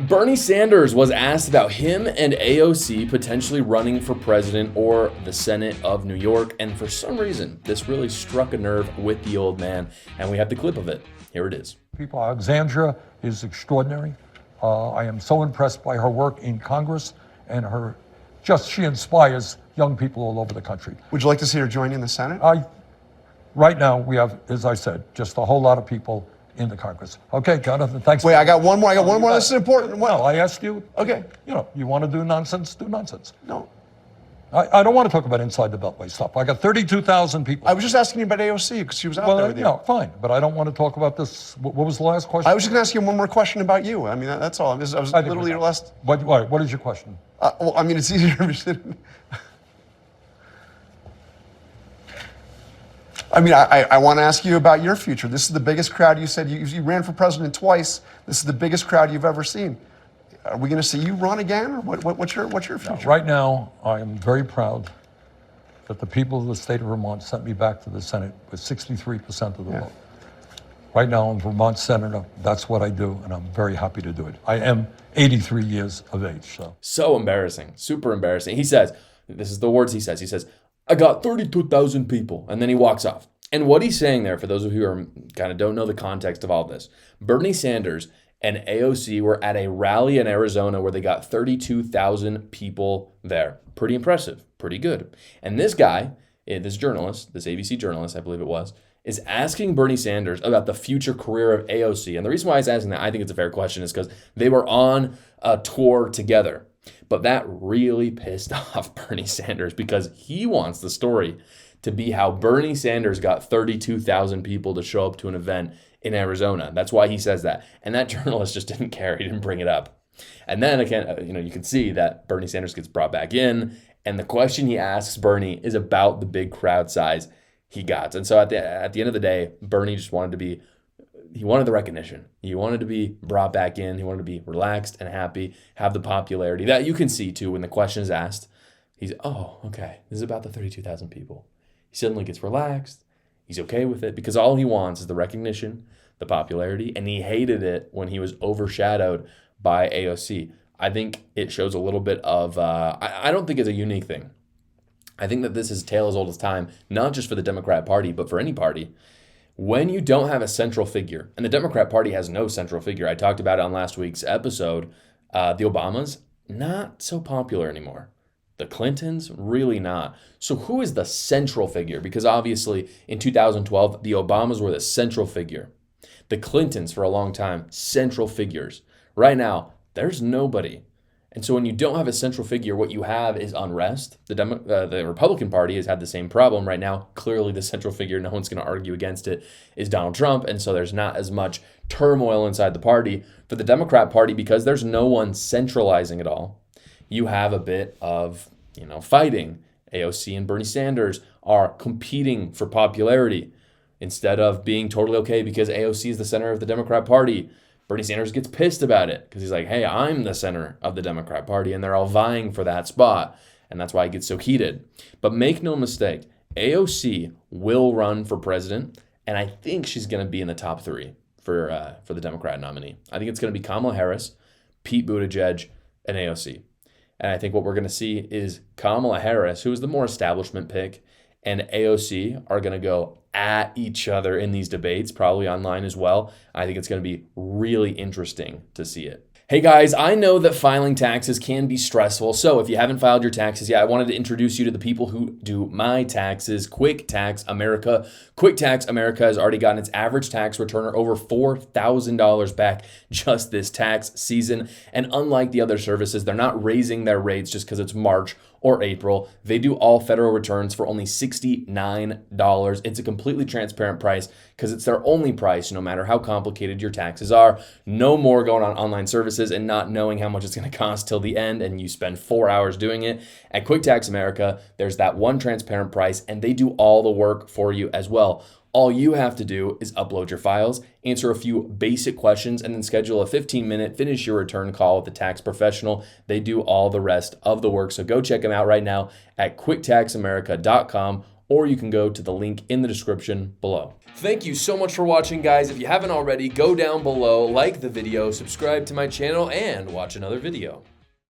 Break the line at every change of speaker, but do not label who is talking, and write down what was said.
Bernie Sanders was asked about him and AOC potentially running for president or the Senate of New York, and for some reason, this really struck a nerve with the old man, and we have the clip of it. Here it is.
People, Alexandria is extraordinary. I am so impressed by her work in Congress and she inspires young people all over the country.
Would you like to see her join in the Senate?
Right now, we have, as I said, just a whole lot of people in the Congress. Okay, Jonathan, thanks.
Wait, I got one more. This is important.
Well, I asked you.
Okay.
You want to do nonsense, do nonsense.
No.
I don't want to talk about inside the Beltway stuff. I got 32,000 people.
I was just asking you about AOC because she was out there with you.
No, fine, but I don't want to talk about this. What was the last question?
I was just going to ask you one more question about you. I mean, that's all. I was literally your last.
What is your question?
Well, I mean, it's easier. I mean, I want to ask you about your future. This is the biggest crowd. You said you ran for president twice. This is the biggest crowd you've ever seen. Are we going to see you run again, or what's your future?
No, right now, I am very proud that the people of the state of Vermont sent me back to the Senate with 63% of the vote. Right now, I'm Vermont senator. That's what I do, and I'm very happy to do it. I am 83 years of age.
So embarrassing, super embarrassing. He says, this is the words he says. He says, I got 32,000 people, and then he walks off. And what he's saying there, for those of you who kind of don't know the context of all this, Bernie Sanders and AOC were at a rally in Arizona where they got 32,000 people there. Pretty impressive, pretty good. And this guy, this journalist, this ABC journalist, I believe it was, is asking Bernie Sanders about the future career of AOC. And the reason why he's asking that, I think it's a fair question, is because they were on a tour together. But that really pissed off Bernie Sanders because he wants the story to be how Bernie Sanders got 32,000 people to show up to an event in Arizona. That's why he says that. And that journalist just didn't care. He didn't bring it up. And then again, you can see that Bernie Sanders gets brought back in, and the question he asks Bernie is about the big crowd size he got. And so at the end of the day, Bernie just wanted the recognition. He wanted to be brought back in. He wanted to be relaxed and happy, have the popularity that you can see too when the question is asked. He's, oh, okay, this is about the 32,000 people. He suddenly gets relaxed. He's okay with it because all he wants is the recognition, the popularity, and he hated it when he was overshadowed by AOC. I think it shows a little bit of, I don't think it's a unique thing. I think that this is a tale as old as time, not just for the Democrat Party, but for any party. When you don't have a central figure, and the Democrat Party has no central figure, I talked about it on last week's episode, the Obamas, not so popular anymore. The Clintons, really not. So who is the central figure? Because obviously in 2012, the Obamas were the central figure. The Clintons, for a long time, central figures. Right now, there's nobody. And so when you don't have a central figure, what you have is unrest. The Republican Party has had the same problem right now. Clearly, the central figure, no one's going to argue against it, is Donald Trump. And so there's not as much turmoil inside the party. For the Democrat Party, because there's no one centralizing it all, you have a bit of, fighting. AOC and Bernie Sanders are competing for popularity instead of being totally okay because AOC is the center of the Democrat Party. Bernie Sanders gets pissed about it because he's like, hey, I'm the center of the Democrat Party, and they're all vying for that spot. And that's why it gets so heated. But make no mistake, AOC will run for president, and I think she's going to be in the top three for the Democrat nominee. I think it's going to be Kamala Harris, Pete Buttigieg, and AOC. And I think what we're going to see is Kamala Harris, who is the more establishment pick, and AOC are going to go at each other in these debates, probably online as well. I think it's going to be really interesting to see it. Hey guys, I know that filing taxes can be stressful, so if you haven't filed your taxes yet, I wanted to introduce you to the people who do my taxes, Quick Tax America. Quick Tax America has already gotten its average tax returner over $4,000 back just this tax season, and unlike the other services, they're not raising their rates just because it's March or April. They do all federal returns for only $69. It's a completely transparent price because it's their only price, no matter how complicated your taxes are. No more going on online services and not knowing how much it's going to cost till the end, and you spend 4 hours doing it. At Quick Tax America, there's that one transparent price, and they do all the work for you as well. All you have to do is upload your files, answer a few basic questions, and then schedule a 15-minute finish your return call with the tax professional. They do all the rest of the work. So go check them out right now at quicktaxamerica.com or you can go to the link in the description below. Thank you so much for watching, guys. If you haven't already, go down below, like the video, subscribe to my channel, and watch another video.